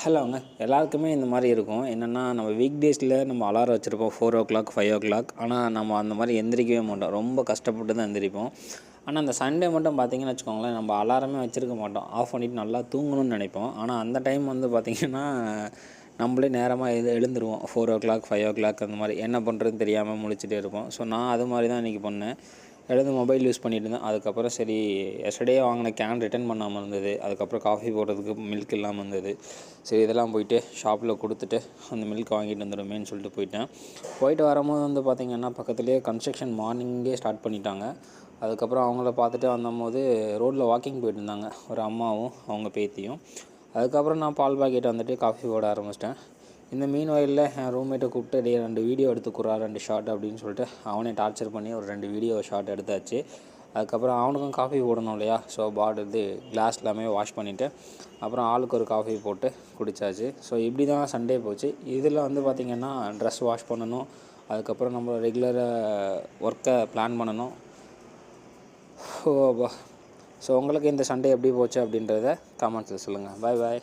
ஹலோங்க. எல்லாருக்குமே இந்த மாதிரி இருக்கும். என்னென்னா நம்ம வீக் டேஸில் நம்ம அலாரம் வச்சுருப்போம் 4:00 5:00. ஆனால் நம்ம அந்த மாதிரி எந்திரிக்கவே மாட்டோம். ரொம்ப கஷ்டப்பட்டு தான் எந்திரிப்போம். ஆனால் அந்த சண்டே மட்டும் பார்த்திங்கன்னு வச்சுக்கோங்களேன், நம்ம அலாரமே வச்சுருக்க மாட்டோம். ஆஃப் பண்ணிவிட்டு நல்லா தூங்கணும்னு நினைப்போம். ஆனால் அந்த டைம் வந்து பார்த்திங்கன்னா நம்மளே நேரமாக எழுந்துருவோம். 4:00 5:00 அந்த மாதிரி என்ன பண்ணுறதுன்னு தெரியாமல் முழிச்சிட்டே இருப்போம். ஸோ நான் அது மாதிரி தான் இன்றைக்கி பண்ணேன். எழுந்து மொபைல் யூஸ் பண்ணிட்டு இருந்தேன். அதுக்கப்புறம் சரி எஸ்டர்டே வாங்கின கேன் ரிட்டர்ன் பண்ணாமல் இருந்தது. அதுக்கப்புறம் காஃபி போடுறதுக்கு மில்க் இல்லாமல் இருந்தது. சரி இதெல்லாம் போயிட்டு ஷாப்பில் கொடுத்துட்டு அந்த மில்க் வாங்கிட்டு வந்துடுமேன்னு சொல்லிட்டு போயிட்டு வரும்போது வந்து பார்த்திங்கன்னா பக்கத்துலேயே கன்ஸ்ட்ரக்ஷன் மார்னிங்கே ஸ்டார்ட் பண்ணிட்டாங்க. அதுக்கப்புறம் அவங்கள பார்த்துட்டு வந்தபோது ரோட்டில் வாக்கிங் போயிட்டு இருந்தாங்க ஒரு அம்மாவும் அவங்க பேத்தியும். அதுக்கப்புறம் நான் பால் பாக்கெட் வந்துட்டு காஃபி போட ஆரம்பிச்சிட்டேன். இந்த மீன் வயலில் என் ரூம்மேட்டை கூப்பிட்டு 2 வீடியோ எடுத்துக்குறா 2 ஷார்ட் அப்படின்னு சொல்லிட்டு அவனே டார்ச்சர் பண்ணி ஒரு 2 வீடியோ ஷார்ட் எடுத்தாச்சு. அதுக்கப்புறம் அவனுக்கும் காஃபி போடணும் இல்லையா, ஸோ கிளாஸ் எல்லாமே வாஷ் பண்ணிவிட்டு அப்புறம் ஆளுக்கு ஒரு காஃபி போட்டு குடித்தாச்சு. ஸோ இப்படி தான் சண்டே போச்சு. இதில் வந்து பார்த்திங்கன்னா ட்ரெஸ் வாஷ் பண்ணணும். அதுக்கப்புறம் நம்ம ரெகுலராக ஒர்க்கை பிளான் பண்ணணும். ஸோ உங்களுக்கு இந்த சண்டே எப்படி போச்சு அப்படின்றத கமெண்ட்ஸில் சொல்லுங்கள். பாய்.